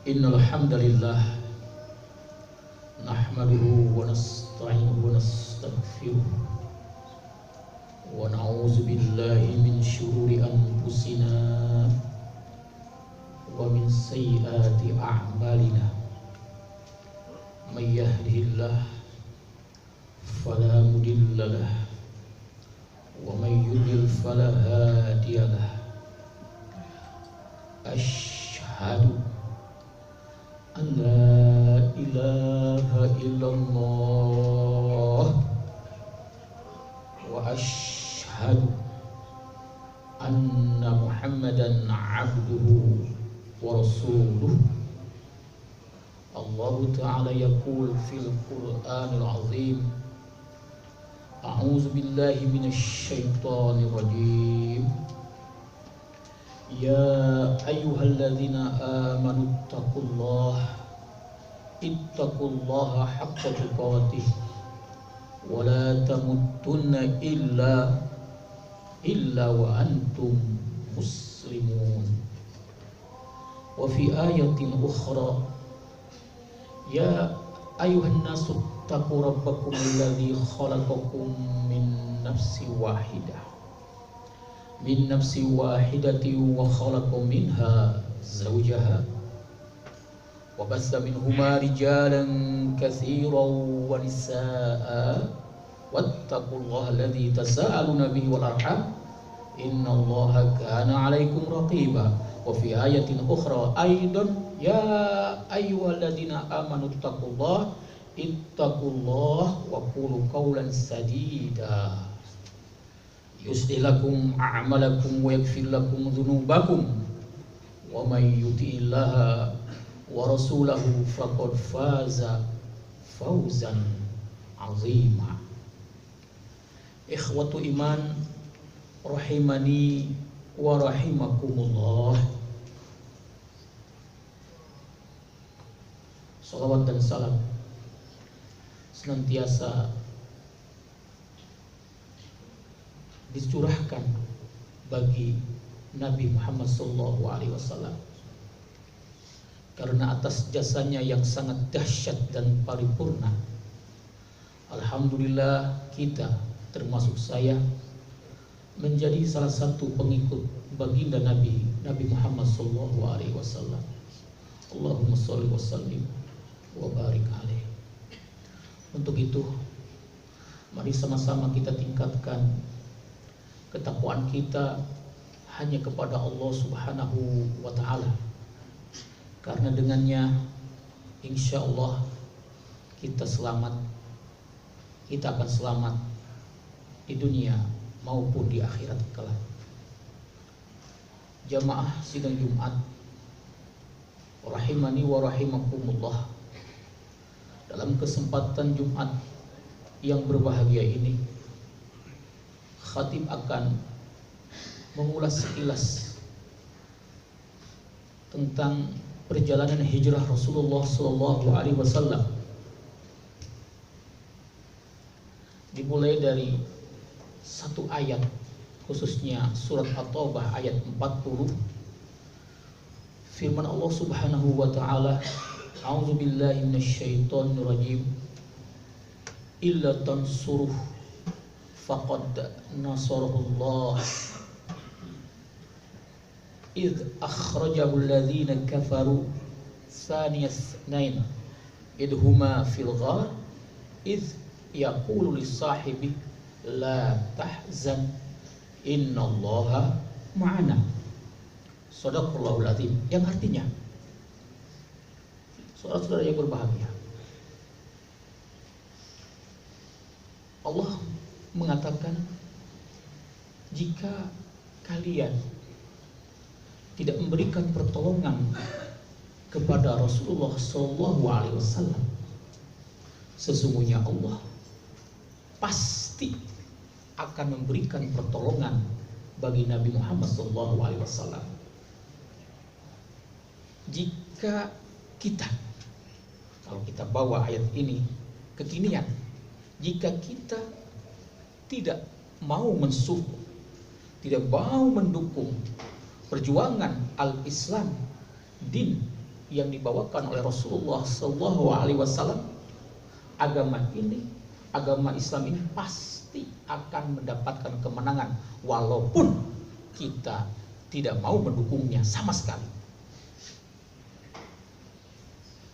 Innal hamdalillah nahmaduhu wa nasta'inuhu wa nastaghfiruh wa na'udzu billahi min syururi anfusina wa min sayyiati a'malina. May yahdihillah fala mudilla lahu wa may yudlil fala hadiya lahu. Asyhadu an la ilaha illallah wa asyhadu anna Muhammadan abduhu wa rasuluh. Allah Ta'ala yaqul fil Qur'anil azim, a'udzu billahi minasy syaithanir rajim. Ya ayyuhalladzina amanu ittaqullaha haqqa tuqatih wa la tamutunna illa wa antum muslimun. Wa fi ayatin ukhra, ya ayyuhan nasu taqu rabbakum alladzi khalaqakum min nafsin wahidatin wa khalaqa minha zawjaha wa bassa minhuma rijalan katsiran wa nisaa'a wattaqullaha alladzi tasaaluna bihi wal arham innallaha kana 'alaikum raqiba. Wa fi ayatin ukhra aidan, ya ayyuhalladzina amanu ittaqullaha wa qulu qawlan sadida yuslih lakum a'malakum wa yaghfir lakum dhunubakum wa may yuti'illaha wa rasulahu faqad faza fawzan 'azima. Ikhwatu iman rahimani wa rahimakumullah. Salawat dan salam senantiasa dicurahkan bagi Nabi Muhammad SAW, karena atas jasanya yang sangat dahsyat dan paripurna, alhamdulillah kita termasuk saya menjadi salah satu pengikut baginda Nabi Muhammad SAW. Allahumma sholli wa sallim wa barik alaih. Untuk itu, mari sama-sama kita tingkatkan ketakwaan kita hanya kepada Allah Subhanahu wa ta'ala, karena dengannya insya Allah kita selamat, kita akan selamat di dunia maupun di akhirat kelak. Jamaah sidang Jumat rahimani wa rahimakumullah, dalam kesempatan Jumat yang berbahagia ini, khatib akan mengulas sekilas tentang perjalanan hijrah Rasulullah SAW, dimulai dari satu ayat, khususnya surat At-Taubah ayat 40. Firman Allah Subhanahu wa ta'ala, a'udzu billahi minasyaitonir rajim, illa tansuruh faqad nasarahullah idh akhrajahu alladhina kafaru thaniyas nain idhuma fil ghar idh yaqulu lisahibi la tahzan innallaha ma'ana. Shadaqallahul azim, yang artinya, saudara-saudara yang berbahagia, Allah mengatakan, jika kalian tidak memberikan pertolongan kepada Rasulullah SAW, sesungguhnya Allah pasti akan memberikan pertolongan bagi Nabi Muhammad SAW. Jika kita, kalau kita bawa ayat ini kekinian, jika kita tidak mau mensupport, tidak mau mendukung perjuangan al-Islam, din yang dibawakan oleh Rasulullah SAW, agama Islam ini pasti akan mendapatkan kemenangan walaupun kita tidak mau mendukungnya sama sekali.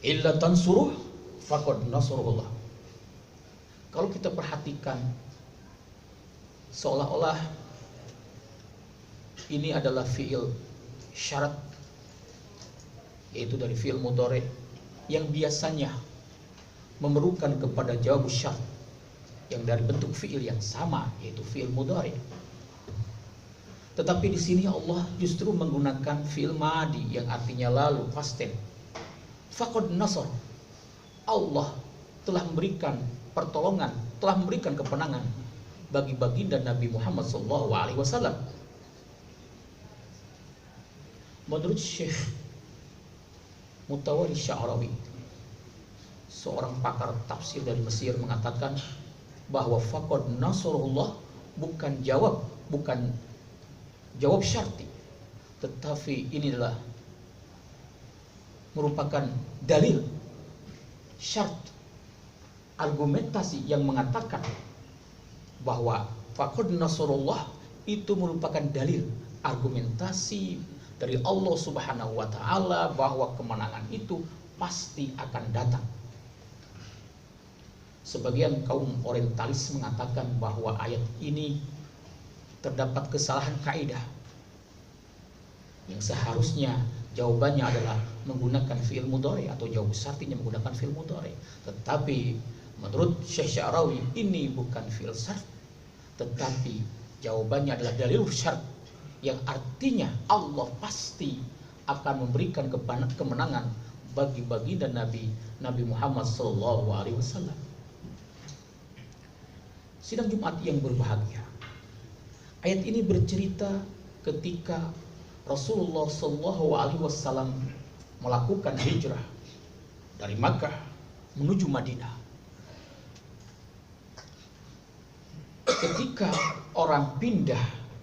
Illa tansuruh faqad nasrullah. Kalau kita perhatikan, seolah-olah ini adalah fi'il syarat, yaitu dari fi'il mudhari yang biasanya memerlukan kepada jawab syarat yang dari bentuk fi'il yang sama, yaitu fi'il mudhari. Tetapi di sini Allah justru menggunakan fi'il madi yang artinya lalu, past tense. Faqad nasr. Allah telah memberikan pertolongan, telah memberikan kemenangan bagi baginda Nabi Muhammad SAW. Menurut Syekh Mutawalli Sya'rawi, seorang pakar tafsir dari Mesir, mengatakan bahwa faqad nasrullah bukan jawab syarti, tetapi ini adalah merupakan dalil syart, argumentasi yang mengatakan bahwa faqad nasrullah itu merupakan dalil, argumentasi dari Allah Subhanahu wa taala bahwa kemenangan itu pasti akan datang. Sebagian kaum orientalis mengatakan bahwa ayat ini terdapat kesalahan kaidah, yang seharusnya jawabannya adalah menggunakan fi'il mudhari atau jawab syartinya menggunakan fi'il mudhari. Tetapi menurut Syekh Sya'rawi ini bukan fi'il syart, tetapi jawabannya adalah dalil syart, yang artinya Allah pasti akan memberikan kemenangan bagi baginda Nabi Muhammad SAW. Sidang Jumat yang berbahagia, ayat ini bercerita ketika Rasulullah SAW melakukan hijrah dari Makkah menuju Madinah. Ketika orang pindah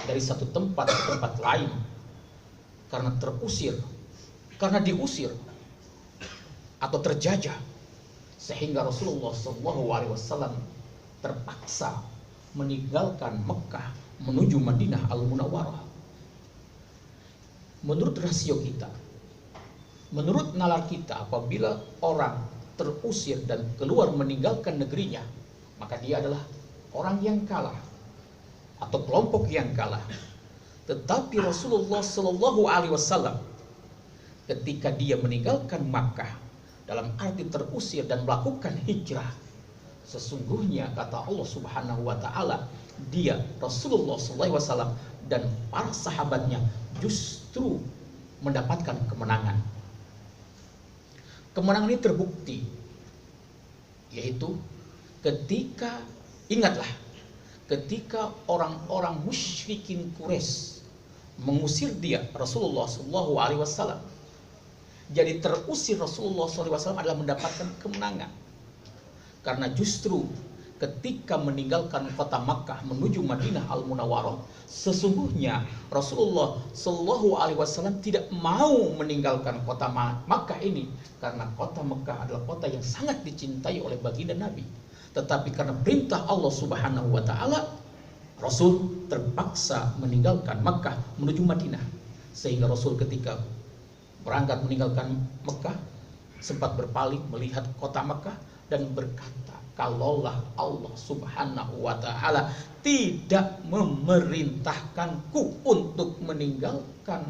dari satu tempat ke tempat lain karena diusir atau terjajah, sehingga Rasulullah SAW terpaksa meninggalkan Mekah menuju Madinah Al-Munawwarah. Menurut rasio kita, menurut nalar kita, apabila orang terusir dan keluar meninggalkan negerinya, maka dia adalah orang yang kalah atau kelompok yang kalah. Tetapi Rasulullah SAW ketika dia meninggalkan Makkah dalam arti terusir dan melakukan hijrah, sesungguhnya kata Allah Subhanahu wa taala, dia Rasulullah SAW dan para sahabatnya justru mendapatkan kemenangan. Kemenangan ini terbukti, yaitu ketika, ingatlah, ketika orang-orang musyrikin Quraisy mengusir dia Rasulullah SAW, jadi terusir Rasulullah SAW adalah mendapatkan kemenangan. Karena justru ketika meninggalkan kota Makkah menuju Madinah Al-Munawwarah, sesungguhnya Rasulullah SAW tidak mau meninggalkan kota Makkah ini, karena kota Makkah adalah kota yang sangat dicintai oleh baginda Nabi. Tetapi karena perintah Allah Subhanahu wa taala, Rasul terpaksa meninggalkan Makkah menuju Madinah. Sehingga Rasul ketika berangkat meninggalkan Makkah sempat berpaling melihat kota Makkah dan berkata, kalaulah Allah Subhanahu wa taala tidak memerintahkanku untuk meninggalkan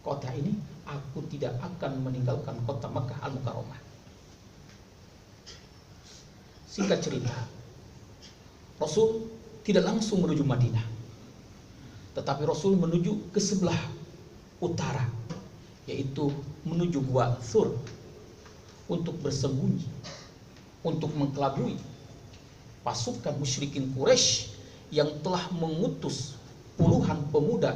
kota ini, aku tidak akan meninggalkan kota Makkah Al-Mukarramah. Singkat cerita, Rasul tidak langsung menuju Madinah, tetapi Rasul menuju ke sebelah utara, yaitu menuju Gua Thur, untuk bersembunyi, untuk mengkelabui pasukan musyrikin Quraisy yang telah mengutus puluhan pemuda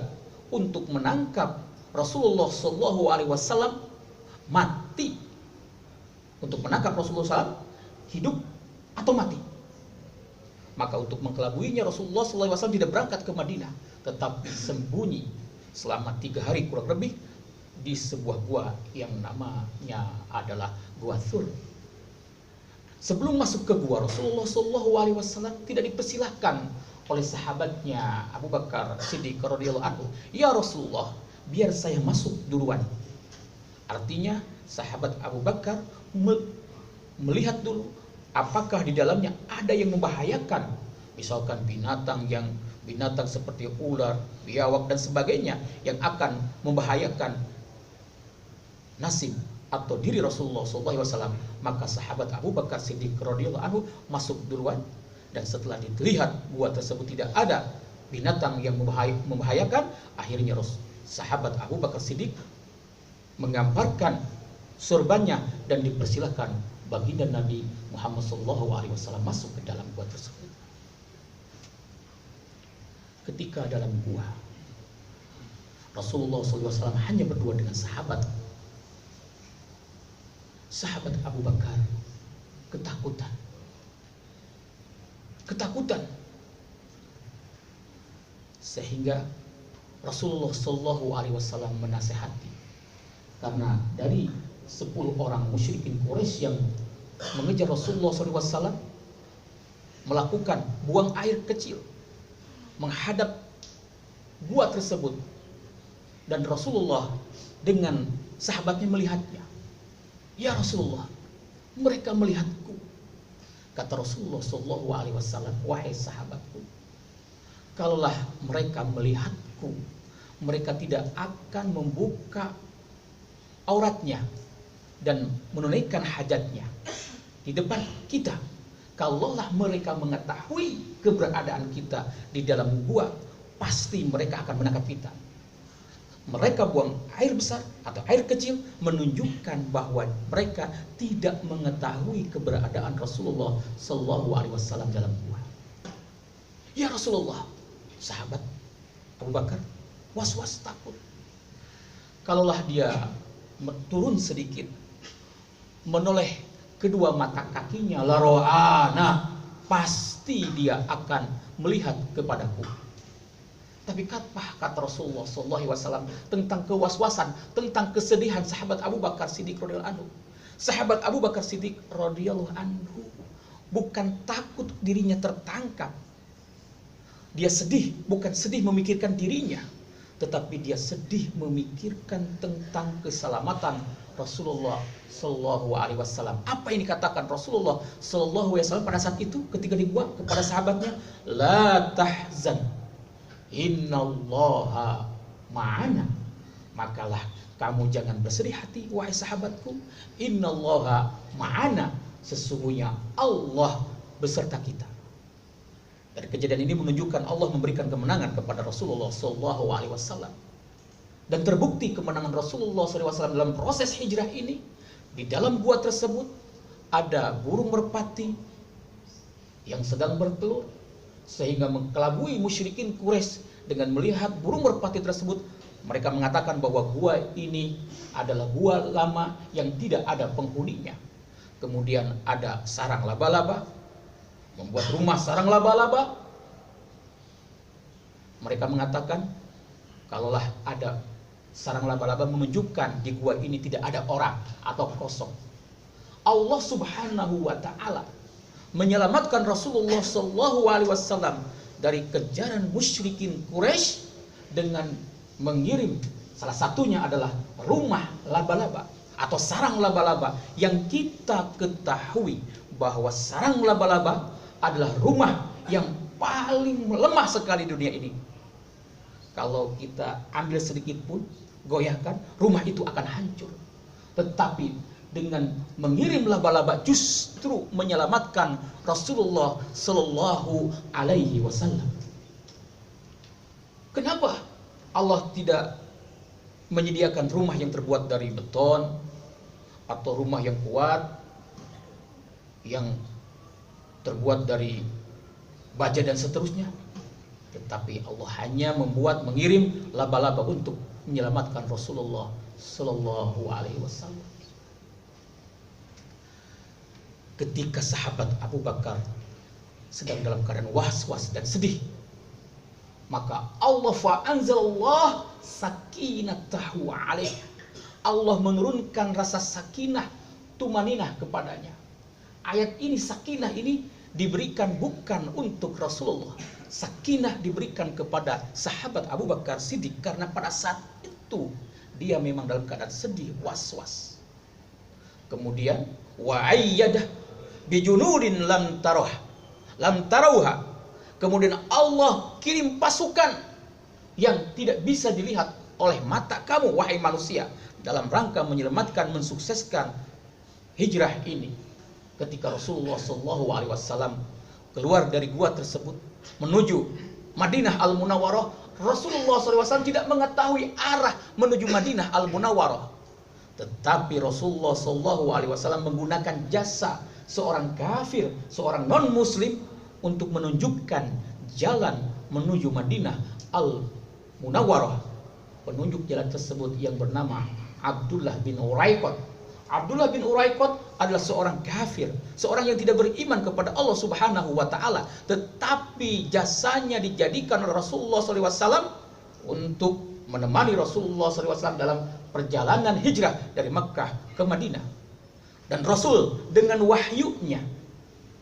untuk menangkap Rasulullah SAW mati, untuk menangkap Rasulullah SAW hidup atau mati. Maka untuk mengkelabuinya Rasulullah SAW tidak berangkat ke Madinah, tetapi sembunyi selama 3 hari kurang lebih di sebuah gua yang namanya adalah Gua Thur. Sebelum masuk ke gua, Rasulullah SAW tidak dipersilahkan oleh sahabatnya Abu Bakar Siddiq radhiyallahu anhu. Ya Rasulullah, biar saya masuk duluan. Artinya sahabat Abu Bakar melihat dulu apakah di dalamnya ada yang membahayakan, misalkan binatang seperti ular, biawak dan sebagainya yang akan membahayakan nasib atau diri Rasulullah SAW. Maka sahabat Abu Bakar Siddiq radhiyallahu anhu masuk duluan, dan setelah dilihat gua tersebut tidak ada binatang yang membahayakan, akhirnya sahabat Abu Bakar Siddiq menggambarkan sorbannya dan dipersilahkan baginda Nabi Muhammad SAW masuk ke dalam gua tersebut. Ketika dalam gua, Rasulullah SAW hanya berdua dengan sahabat Abu Bakar ketakutan, sehingga Rasulullah SAW menasehati, karena dari 10 orang musyrikin Quraisy yang mengejar Rasulullah SAW melakukan buang air kecil menghadap gua tersebut, dan Rasulullah dengan sahabatnya melihatnya. Ya Rasulullah, mereka melihatku. Kata Rasulullah SAW, wahai sahabatku, kalaulah mereka melihatku, mereka tidak akan membuka auratnya dan menunaikan hajatnya di depan kita. Kalaulah mereka mengetahui keberadaan kita di dalam gua, pasti mereka akan menangkap kita. Mereka buang air besar atau air kecil menunjukkan bahwa mereka tidak mengetahui keberadaan Rasulullah SAW dalam gua. Ya Rasulullah, sahabat Abu Bakar was-was takut. Kalaulah dia turun sedikit, menoleh kedua mata kakinya, la ro'ana, pasti dia akan melihat kepadaku. Tapi kata Rasulullah SAW tentang kewaswasan, tentang kesedihan sahabat Abu Bakar Siddiq radhiyallahu anhu. Sahabat Abu Bakar Siddiq radhiyallahu anhu bukan takut dirinya tertangkap. Dia sedih, bukan sedih memikirkan dirinya, tetapi dia sedih memikirkan tentang keselamatan Rasulullah Sallallahu Alaihi Wasallam. Apa yang dikatakan Rasulullah Sallallahu Alaihi Wasallam pada saat itu ketika dibuang kepada sahabatnya, la tahzan, innallaha ma'ana. Makalah kamu jangan bersedih hati, wahai sahabatku. Innallaha ma'ana, sesungguhnya Allah beserta kita. Dari kejadian ini menunjukkan Allah memberikan kemenangan kepada Rasulullah SAW. Dan terbukti kemenangan Rasulullah SAW dalam proses hijrah ini. Di dalam gua tersebut ada burung merpati yang sedang bertelur, sehingga mengkelabui musyrikin Quraisy. Dengan melihat burung merpati tersebut, mereka mengatakan bahwa gua ini adalah gua lama yang tidak ada penghuninya. Kemudian ada sarang laba-laba, membuat rumah sarang laba-laba. Mereka mengatakan, kalaulah ada sarang laba-laba menunjukkan di gua ini tidak ada orang atau kosong. Allah Subhanahu wa taala menyelamatkan Rasulullah sallallahu alaihi wasallam dari kejaran musyrikin Quraisy dengan mengirim, salah satunya adalah rumah laba-laba atau sarang laba-laba, yang kita ketahui bahwa sarang laba-laba adalah rumah yang paling lemah sekali di dunia ini. Kalau kita ambil sedikit pun, goyahkan, rumah itu akan hancur. Tetapi dengan mengirim laba-laba justru menyelamatkan Rasulullah Sallallahu Alaihi Wasallam. Kenapa Allah tidak menyediakan rumah yang terbuat dari beton atau rumah yang kuat yang terbuat dari baja dan seterusnya? Tetapi Allah hanya mengirim laba-laba untuk menyelamatkan Rasulullah Sallallahu Alaihi Wasallam. Ketika sahabat Abu Bakar sedang dalam keadaan was-was dan sedih, maka Allah fa'anzalallah sakinatahu alaih, Allah menurunkan rasa sakinah, tumaninah kepadanya. Ayat ini, sakinah ini diberikan bukan untuk Rasulullah. Sakinah diberikan kepada sahabat Abu Bakar Siddiq karena pada saat itu dia memang dalam keadaan sedih, was-was. Kemudian wa ayyadah bijunudin lam tarauha. Kemudian Allah kirim pasukan yang tidak bisa dilihat oleh mata kamu wahai manusia dalam rangka menyelamatkan, mensukseskan hijrah ini. Ketika Rasulullah SAW keluar dari gua tersebut menuju Madinah Al-Munawwarah, Rasulullah SAW tidak mengetahui arah menuju Madinah Al-Munawwarah. Tetapi Rasulullah SAW menggunakan jasa seorang kafir, seorang non-muslim untuk menunjukkan jalan menuju Madinah Al-Munawwarah. Penunjuk jalan tersebut yang bernama Abdullah bin Uraiqat. Abdullah bin Uraiqat adalah seorang kafir, seorang yang tidak beriman kepada Allah Subhanahu wa taala, tetapi jasanya dijadikan oleh Rasulullah SAW untuk menemani Rasulullah SAW dalam perjalanan hijrah dari Makkah ke Madinah. Dan Rasul dengan wahyunya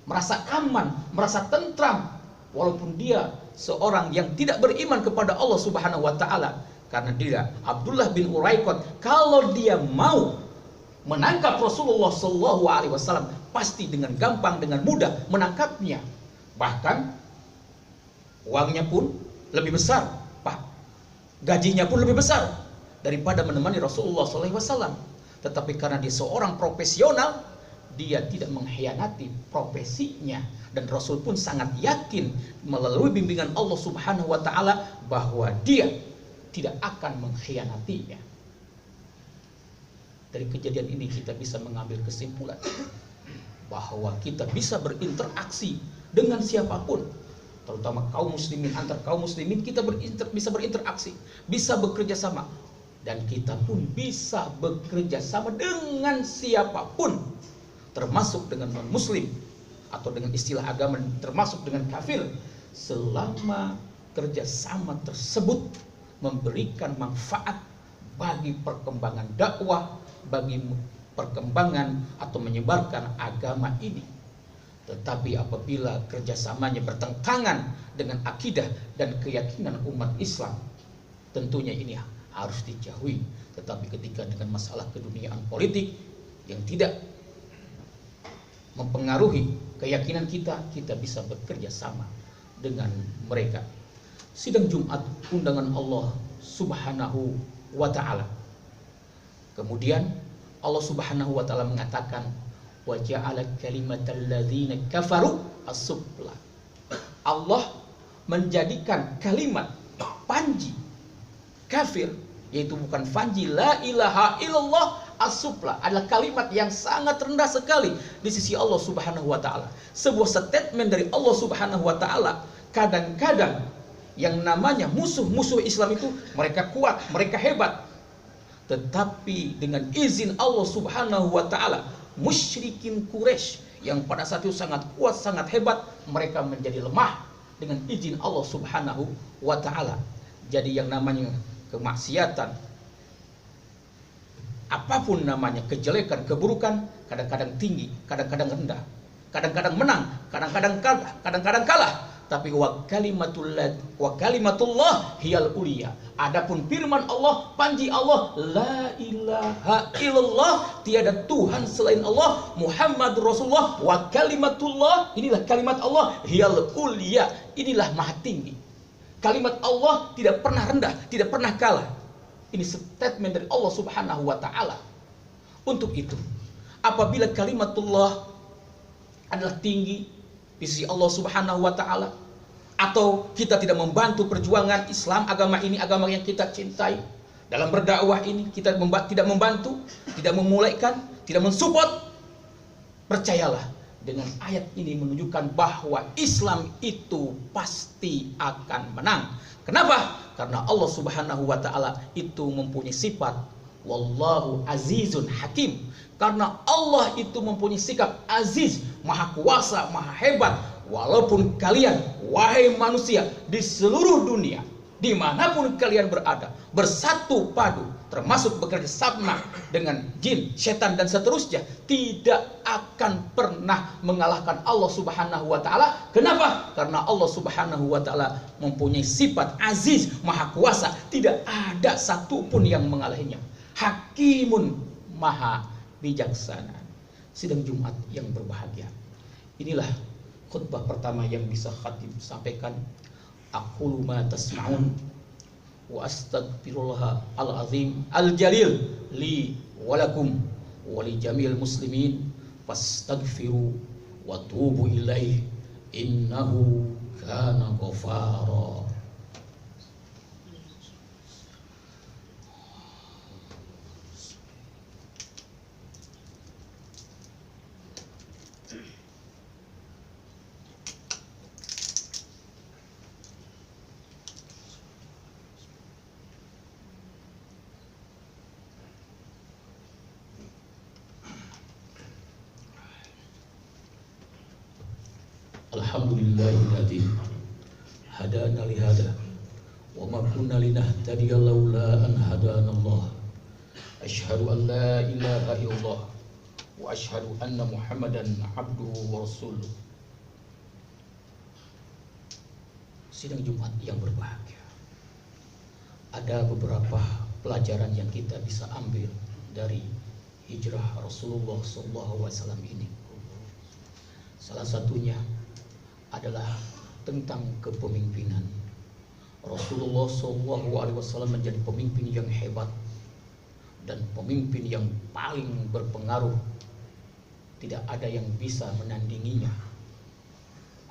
merasa aman, merasa tentram walaupun dia seorang yang tidak beriman kepada Allah Subhanahu wa taala. Karena dia Abdullah bin Uraiqat, kalau dia mau menangkap Rasulullah SAW pasti dengan gampang, dengan mudah menangkapnya. Bahkan uangnya pun lebih besar, Pak. Gajinya pun lebih besar daripada menemani Rasulullah SAW. Tetapi karena dia seorang profesional, dia tidak mengkhianati profesinya. Dan Rasul pun sangat yakin melalui bimbingan Allah Subhanahu wa taala bahwa dia tidak akan mengkhianatinya. Dari kejadian ini kita bisa mengambil kesimpulan bahwa kita bisa berinteraksi dengan siapapun, terutama kaum muslimin, antar kaum muslimin kita bisa berinteraksi, bisa bekerja sama, dan kita pun bisa bekerja sama dengan siapapun, termasuk dengan non-muslim atau dengan istilah agama termasuk dengan kafir, selama kerjasama tersebut memberikan manfaat bagi perkembangan dakwah, bagi perkembangan atau menyebarkan agama ini. Tetapi apabila kerjasamanya bertentangan dengan akidah dan keyakinan umat Islam, tentunya ini harus dijauhi. Tetapi ketika dengan masalah keduniaan politik yang tidak mempengaruhi keyakinan kita, kita bisa bekerja sama dengan mereka. Sidang Jumat undangan Allah Subhanahu wa ta'ala. Kemudian Allah Subhanahu wa ta'ala mengatakan wa ja'ala kalimatal ladzina kafaru as-sufla. Allah menjadikan kalimat panji kafir, yaitu bukan panji la ilaha illallah, as-sufla adalah kalimat yang sangat rendah sekali di sisi Allah Subhanahu wa ta'ala. Sebuah statement dari Allah Subhanahu wa ta'ala. Kadang-kadang yang namanya musuh-musuh Islam itu mereka kuat, mereka hebat. Tetapi dengan izin Allah Subhanahu wa ta'ala, musyrikin Quraisy yang pada saat itu sangat kuat, sangat hebat, mereka menjadi lemah dengan izin Allah Subhanahu wa ta'ala. Jadi yang namanya kemaksiatan, apapun namanya, kejelekan, keburukan, kadang-kadang tinggi, kadang-kadang rendah, kadang-kadang menang, kadang-kadang kalah. Tapi wa kalimatullah hiyal uliya. Adapun firman Allah, panji Allah, la ilaha illallah, tiada Tuhan selain Allah, Muhammad Rasulullah, wa kalimatullah, inilah kalimat Allah, hiyal uliya, inilah maha tinggi. Kalimat Allah tidak pernah rendah, tidak pernah kalah. Ini statement dari Allah Subhanahu wa ta'ala. Untuk itu, apabila kalimatullah adalah tinggi di sisi Allah Subhanahu wa ta'ala, atau kita tidak membantu perjuangan Islam, agama ini, agama yang kita cintai, dalam berdakwah ini kita tidak membantu, tidak memulaikan, tidak mensupport, percayalah, dengan ayat ini menunjukkan bahwa Islam itu pasti akan menang. Kenapa? Karena Allah Subhanahu wa ta'ala itu mempunyai sifat wallahu azizun hakim. Karena Allah itu mempunyai sikap aziz, maha kuasa, maha hebat. Walaupun kalian, wahai manusia di seluruh dunia, dimanapun kalian berada, bersatu padu, termasuk bekerja sama dengan jin, setan dan seterusnya, tidak akan pernah mengalahkan Allah Subhanahu wa taala. Kenapa? Karena Allah Subhanahu wa taala mempunyai sifat aziz, maha kuasa, tidak ada satupun yang mengalahinya. Hakimun, maha bijaksana. Sidang Jumat yang berbahagia, inilah khutbah pertama yang bisa khatib sampaikan. Aqulu ma tasma'un wa astaghfirullah al-azim al-jalil li walakum wa li jamil muslimin fastaghfiru wa tubu ilaih innahu kana ghafara. Alhamdulillahilladzi hadana lihada wa ma kunna linahtadiya laula an hadanallah. Asyhadu an la ilaha illallah wa asyhadu anna Muhammadan abduhu wa rasuluh. Sidang Jumat yang berbahagia, ada beberapa pelajaran yang kita bisa ambil dari hijrah Rasulullah SAW ini. Salah satunya adalah tentang kepemimpinan. Rasulullah SAW menjadi pemimpin yang hebat dan pemimpin yang paling berpengaruh. Tidak ada yang bisa menandinginya.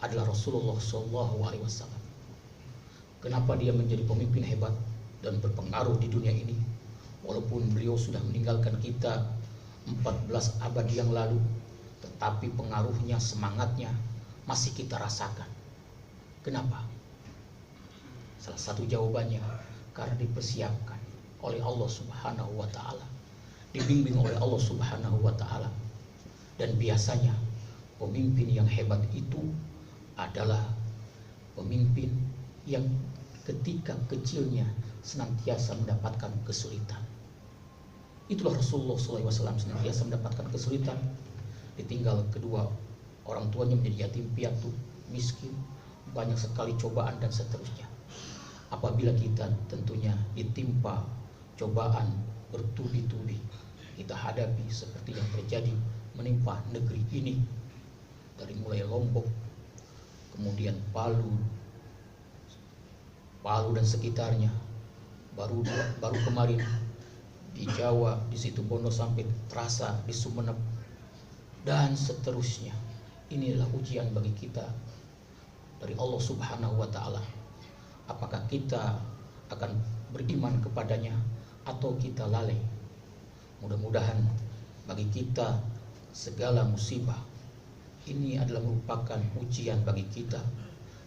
Adalah Rasulullah SAW. Kenapa dia menjadi pemimpin hebat dan berpengaruh di dunia ini? Walaupun beliau sudah meninggalkan kita 14 abad yang lalu, tetapi pengaruhnya, semangatnya masih kita rasakan. Kenapa? Salah satu jawabannya karena dipersiapkan oleh Allah Subhanahu wa taala, dibimbing oleh Allah Subhanahu wa taala. Dan biasanya pemimpin yang hebat itu adalah pemimpin yang ketika kecilnya senantiasa mendapatkan kesulitan. Itulah Rasulullah SAW, senantiasa mendapatkan kesulitan, ditinggal kedua orang tuanya menjadi yatim piatu, miskin, banyak sekali cobaan dan seterusnya. Apabila kita tentunya ditimpa cobaan bertubi-tubi, kita hadapi seperti yang terjadi menimpa negeri ini, dari mulai Lombok, kemudian Palu dan sekitarnya, baru kemarin di Jawa, di Situbondo sampai terasa di Sumeneb dan seterusnya. Inilah ujian bagi kita dari Allah Subhanahu wa taala. Apakah kita akan beriman kepadanya atau kita lalai? Mudah-mudahan bagi kita segala musibah ini adalah merupakan ujian bagi kita,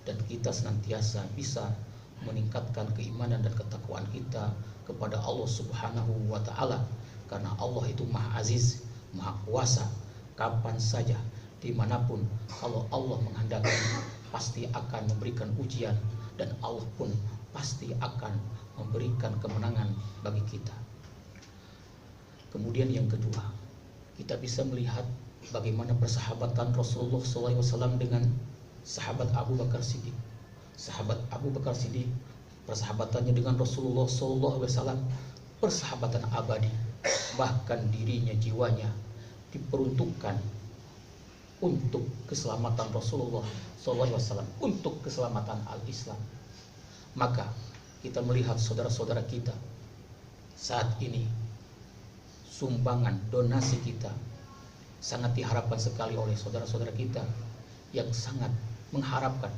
dan kita senantiasa bisa meningkatkan keimanan dan ketakwaan kita kepada Allah Subhanahu wa taala, karena Allah itu Maha Aziz, Maha Kuasa. Kapan saja, dimanapun, kalau Allah menghendaki, pasti akan memberikan ujian, dan Allah pun pasti akan memberikan kemenangan bagi kita. Kemudian yang kedua, kita bisa melihat bagaimana persahabatan Rasulullah SAW dengan sahabat Abu Bakar Siddiq. Sahabat Abu Bakar Siddiq, persahabatannya dengan Rasulullah SAW persahabatan abadi. Bahkan dirinya, jiwanya diperuntukkan untuk keselamatan Rasulullah SAW, untuk keselamatan al-Islam. Maka kita melihat saudara-saudara kita saat ini, sumbangan, donasi kita sangat diharapkan sekali oleh saudara-saudara kita yang sangat mengharapkan.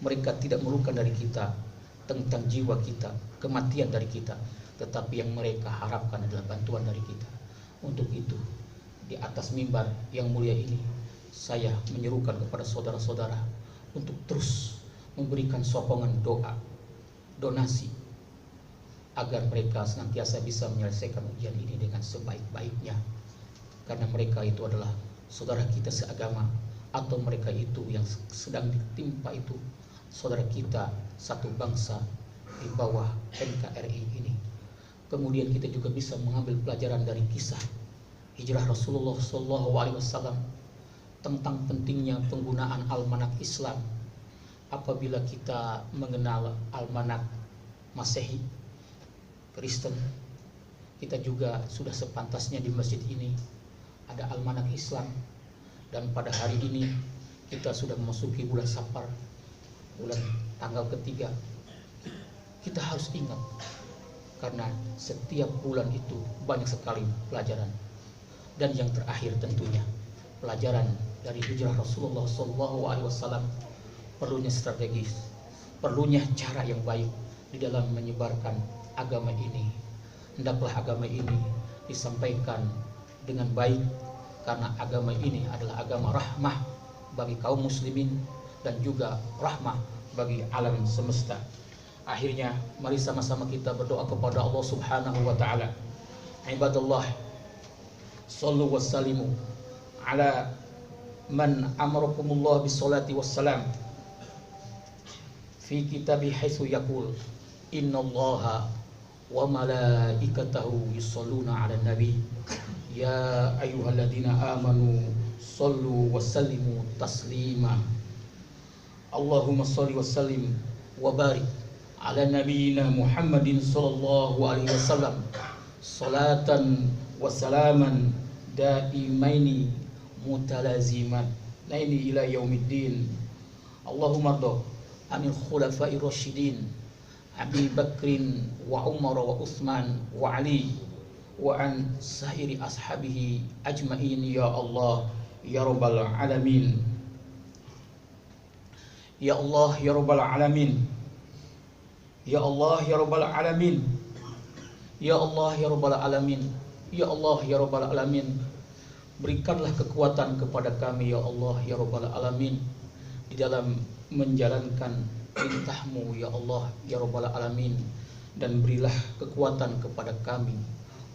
Mereka tidak memerlukan dari kita tentang jiwa kita, kematian dari kita, tetapi yang mereka harapkan adalah bantuan dari kita. Untuk itu, di atas mimbar yang mulia ini, saya menyerukan kepada saudara-saudara untuk terus memberikan sokongan doa, donasi, agar mereka senantiasa bisa menyelesaikan ujian ini dengan sebaik-baiknya. Karena mereka itu adalah saudara kita seagama, atau mereka itu yang sedang ditimpa itu saudara kita satu bangsa di bawah NKRI ini. Kemudian kita juga bisa mengambil pelajaran dari kisah hijrah Rasulullah SAW tentang pentingnya penggunaan almanak Islam. Apabila kita mengenal almanak Masehi, Kristen, kita juga sudah sepantasnya di masjid ini ada almanak Islam. Dan pada hari ini kita sudah memasuki bulan Safar, bulan tanggal ketiga. Kita harus ingat, karena setiap bulan itu banyak sekali pelajaran. Dan yang terakhir tentunya pelajaran dari hijrah Rasulullah SAW, perlunya strategis, perlunya cara yang baik di dalam menyebarkan agama ini. Hendaklah agama ini disampaikan dengan baik, karena agama ini adalah agama rahmah bagi kaum muslimin dan juga rahmah bagi alam semesta. Akhirnya mari sama-sama kita berdoa kepada Allah Subhanahu wa taala. Ibadallah, sallu wassalimu ala man amarakumullah bisolati wassalam fi kitabi haitsu yaqul innallaha wa malaikatahu yusholluna 'alan nabi ya ayyuhalladzina amanu sallu wassallimu taslima. Allahumma shalli wa sallim wa barik ala nabiyyina Muhammadin sallallahu alaihi wasallam salatan wa salaman daimaini mutalaziman naini ila yaumiddin. Allahumma rdo anil khulafai rasyidin Abi Bakrin wa Umar wa Utsman wa Ali wa an sahiri ashabihi ajmain ya Allah ya rabbal alamin. Ya Allah ya rabbal alamin. Ya Allah ya rabbal alamin. Ya Allah ya rabbal alamin. Ya Allah ya rabbal alamin. Berikanlah kekuatan kepada kami ya Allah ya rabbal alamin di dalam menjalankan perintah-Mu ya Allah ya rabbal alamin, dan berilah kekuatan kepada kami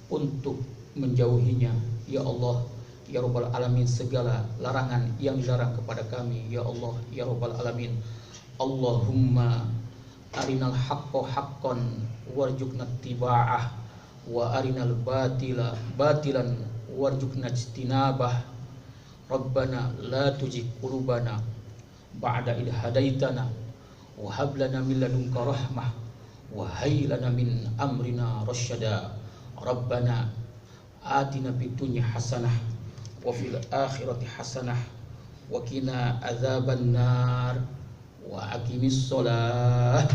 untuk menjauhinya ya Allah ya rabbal alamin segala larangan yang dilarang kepada kami ya Allah ya rabbal alamin. Allahumma arinal haqqo haqqan warzuqna ittiba'ah wa arinal batila batilan warzuqna ijtinabah. Rabbana la tuzigh qulubana ba'da idh hadaitana wa hab lana min ladunka rahmah wa hayyi lana min amrina rasyada. Rabbana atina fid dunya hasanah wa fil akhirati hasanah wa qina adzabannar wa aqimis shalah.